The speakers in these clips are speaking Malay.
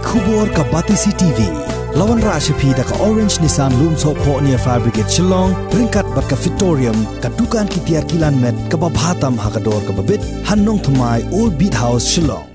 Khubor ka Batisi TV. Lawan Rashapi da ka Orange Nissan Loom So Po near Fire Brigade Shillong, Ringkat bat ka Victorium, ka Dukan ki Tiar Kilan Met, ka Babhatam Hakador ka Babit, Hannong Thumai Old Beat House Shillong.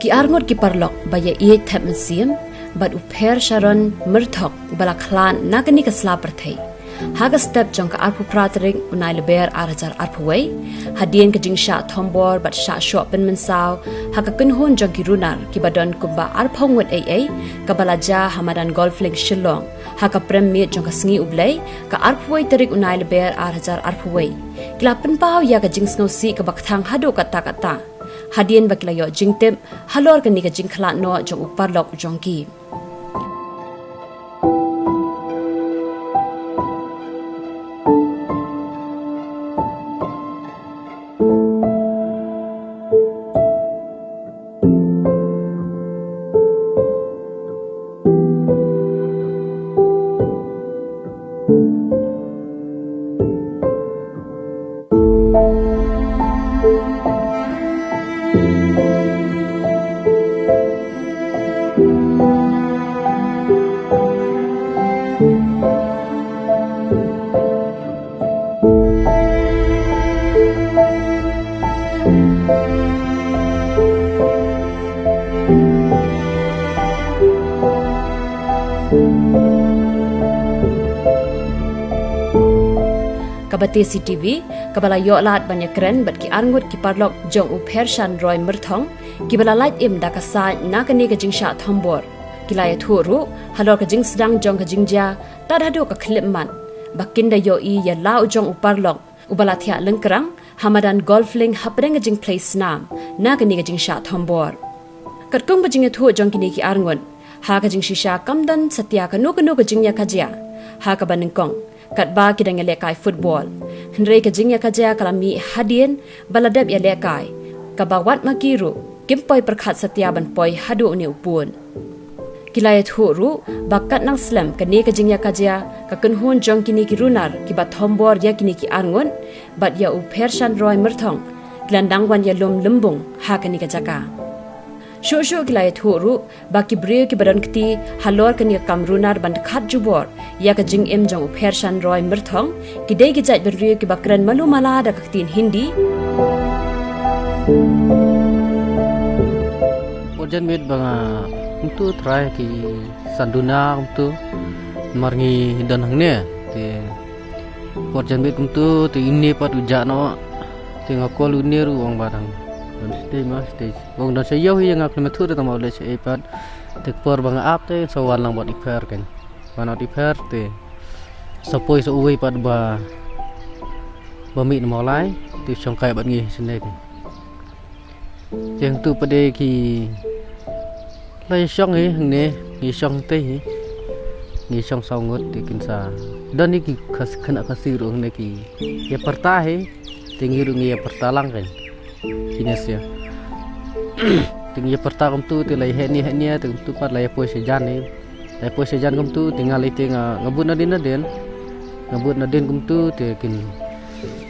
Ki arngot ki parlok baya iye thap mensiam bad upher sharon mirthok balaklan nagani ka slaperthai haga step jong ka arpu pratring unai leber arhajar arpuway hadien ka jingsha thombor bad sha shop ben mensaw haga kunhon jong ki runar ki badon kumba arphong wet ai ka balaja hamadan golf link shillong haga prem me jong ka sngi ublai ka arpuway tarik unai leber arhajar arpuway klapen paw ya ka jingsno si ka bakthang hado kata kata Hadien baklayo jingtem halor kan nika jingkhla no jong upar lok jongki Kabate CTV kabala yo lat banyak keren bat ki arngut ki parlok jong upher shan roy mirthong ki bala light im da ka sa nakani ka jingsha thombor kilaya thuru halor ka jing sedang jong ka jingja tad hadu ka khlimman bakinda yo I ya la jong uparlok ubala thia lengkrang hamadan golf link hapreng jing place nam nakani ka jingsha thombor katkong ba jing thu jong kini ki arngun ha ka jing shisha kamdan satya ka no ka jingya kajia ha ka banengkong katba kidang lekai football hendrei ka jingya kaja kalami hadien baladab ya lekai kabawat makiru kimpoi perkhat satya ban poi hadu ni upun kilaya thuru bakat nang slam kani ka jingya kaja ka kunhun jong kini ki runar ki ba thombor ya kini ki arngon bat ya upher shan roy mirthong glandang wan ya lum lumbung ha kani ka jaka Shosho kilaya thuru baki brio ki badan kti halor kani kamrunar band khat jubor ya ka jing em jong upher shan roy mirthong kidai ki jait brio ki bakran malu mala da kaktin hindi Ojan mit banga untuk try ki sanduna untuk marngi dan hangne te ojan mit untuk te ini pat ujano te ngakol uniru wong barang stage wong dan saya yo yang aku metu ta mau le se pat te por bang ap te so wan lang bot iper kan wan ot iper te sapoi so uwi pat ba mi mo lai te chong kai bat ngi sine te jeng tu pade ki lai chong ne ngi chong te ngi chong sau ngot te kin sa dan ni ki khana khasiru ne ki ye parta he te ngi ru ngi partalang kan Kinesia tinggi pertama tu tilai henia tu pat lai poi sejan ni lai poi sejan kum tu tinggal itu ngabut nadin kum tu te kin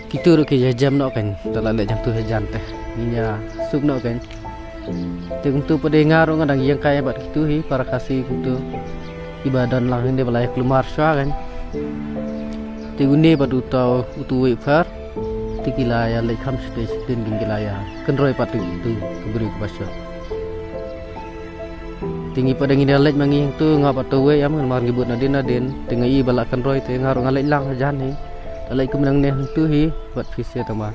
kitu ki jam no kan dalam lek jam tu sejan teh ninya suk no kan te kum tu pade ngaru ngadang yang kaya bat kitu hi para kasih kum tu ibadan lang ini balai kelumar swa kan te gune bat utau utuwi far tikilaya lekham stage din gingilaya kenroi patu tu keberi pasal tinggi pada ngidal lek mangi tu ngapa tu we am mar ngibut nadin tingai balak kenroi te ngaru ngalek lang jan ni dalai ku menang ne tu hi buat fisia tama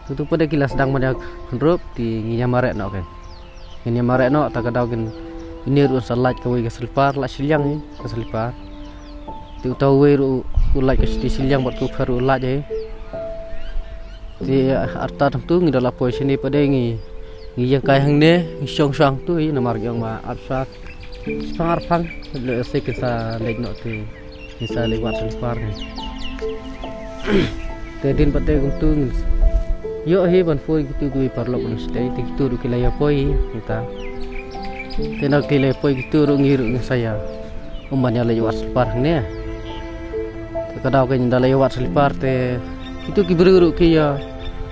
tu pada kilas sedang mana kenrop ti nginya marek no kan nginya marek no tak kadau kan ini ru salat ka we ka selpar la silyang ni ka selpar tu tau we ru ulai ka silyang buat ku faru la je Di arta tu ngi dalam posisi ni pada ngi yang kaya hang ne ngi song tu i namar yang ma absak Sangar pang le se kita lek no te bisa lewat selipar ni. Te din pate guntung. Yo he ban foi gitu gue parlo pun stay gitu ru kilaya poi kita. Te nak kilaya poi gitu ru ngiru saya. Umpanya lewat selipar ni. Te kadau kan lewat selipar te itu kibru ki ya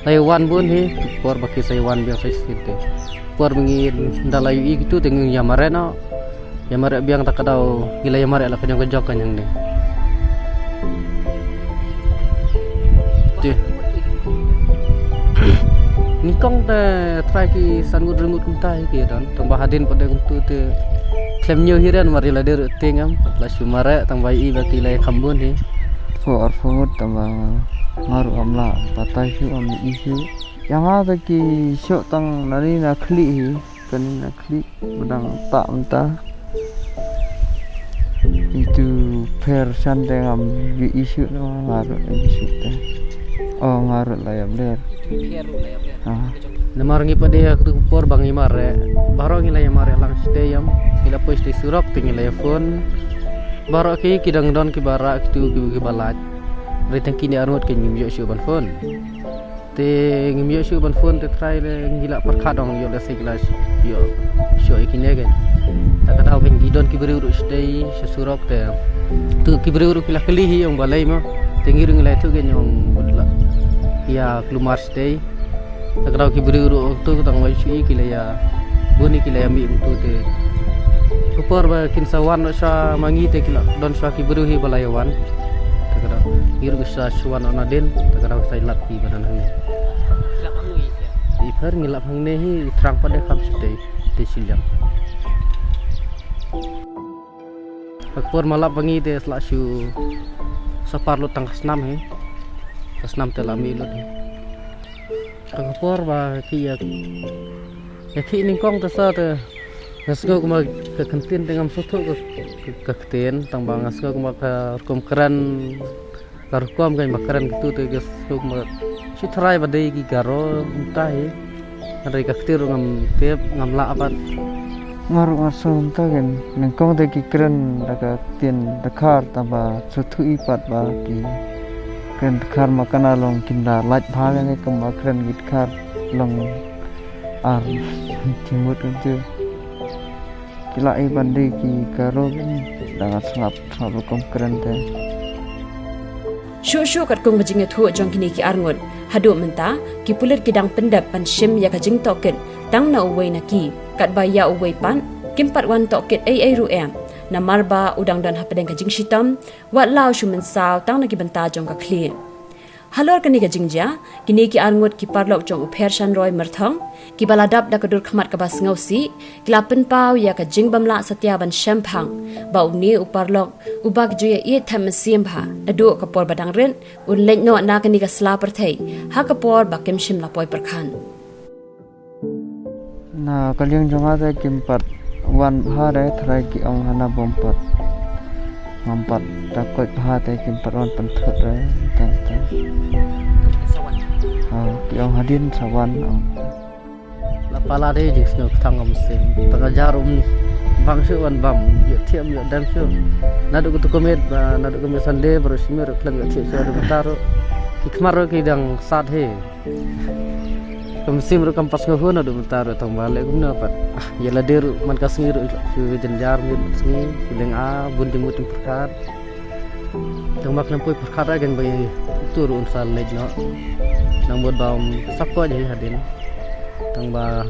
layawan pun he por baki sayawan biang saya sinte. Por mengin dalayu gitu dengan yamarena. Yamare biang tak kadau gila yamare lah kanyang kejok kanyang ni. Nikong te try ki sangut rengut kuntai ki dan tambah hadin pada kuntu te klemnyo hiran mari la der tingam la sumare tambah I baki lai khambun ni. For tambah ngaru amla patai su am isu. Yang ada ki syok tang nari na kli kan na kli bedang tak mentah. Itu persan dengan isu no ngaruh isu teh. Oh ngaruh layam ler. Namar ngi pada aku por bang imare. Baro ngi layam mare lang stayam. Ila pois di surok tingi layam phone. Baro ki kidang don ki bara kitu ki balat. Retang kini arut ki ngim yo shu ban phone. Te ngim yo shu ban phone te try le ngila perkadong yo le seglas yo. Sho ikine kan. Tak tahu kan gidon kiberi urut stay sesurok te tu kiberi urut kila kelihi yang balai mah tinggi ring lai tu kan yang budla ya kelumar stay tak tahu kiberi urut tu tang wai sui kila ya buni kila ambi tu te kupar ba kin sawan sa mangi te kila don sa kiberi hi balayawan tak tahu iru sa suwan onaden tak tahu sai lat ki badan ni ngilap hang ni ipar ngilap hang ni hi terang pada kam stay te silang. Akpor malap bangi de slashu sapar lu tang kasnam he kasnam telami lu he akpor ba ki ya ki ning kong ta sa te ngasgo kuma ke kantin dengan soto ke kten tang bang ngasgo kuma ka kom keran karkom kai makaran gitu te ngasgo kuma sitrai badai ki garo untai andai ka ktir ngam tep ngamla apa Ngaruh asal kan, nengkong de kikren daga tien dekar tambah sutu ipat ba ki kren dekar makan along kinda light bhaga ne kemba kren gidkar long ar timut untu kila I bandi ki karo daga sangap sabu kom kren te Shu kat kong ngajing thu jong kini ki arngon hadu menta ki pulir kidang pendap pan shim ya kajing token tang na uway na ki kat baya uway pan kimpat wan toket ai ruem na marba udang dan hapadeng kajing shitam wat law shu mensaw tang na ki banta jong ka kli halor kani kajing ja kini ki arngot ki parlok jong upher shan roy marthang ki baladap da kadur khamat ka bas ngausi klapen paw ya kajing bamla satya ban shampang ba uni uparlok ubak juya i tham sim bha adu ka por badang ren un leng no na kani ka sla per thei ha ka por ba kem shim la poi per khan na kalyang jonga de kimpat wan bhare thrai ki ong hana bompat ngampat takot bhate kimpat wan panthut re ta ki ong hadin sawan ong la pala de jis no thang am sim tanga jarum bang su wan bam ye thiam yo dam su nadu ku komet ba nadu ku sande bro simir klan ga che so do taro ki kmaro ki dang sad he kam sim ro kam pas ko hono do taro tang bale gum na pat ye la der man ka singir su jenjar mi singi deng a bundi mutum perkar tang mak lampoi perkar agen bay turu unsal lej no nang bodom sakko je hadin tang ba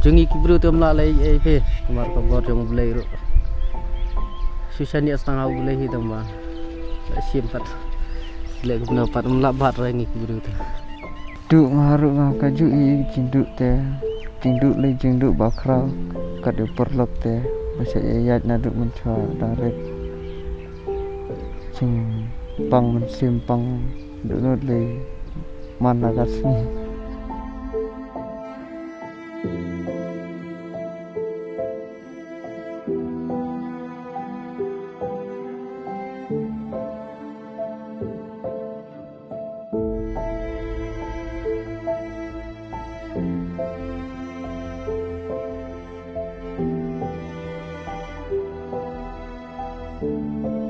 jungi kibru tu mla lai ai pe mar ka bor jong blai ro susani astang au blai hi tang ba sim pat le gum na pat mla bat ra ngi kibru tu du ngaru ngam kaju I jinduk te jinduk le jinduk bakrau kadu perlok te basa yat na du menchwa daret sing pang men simpang du not le mana kasni Amen.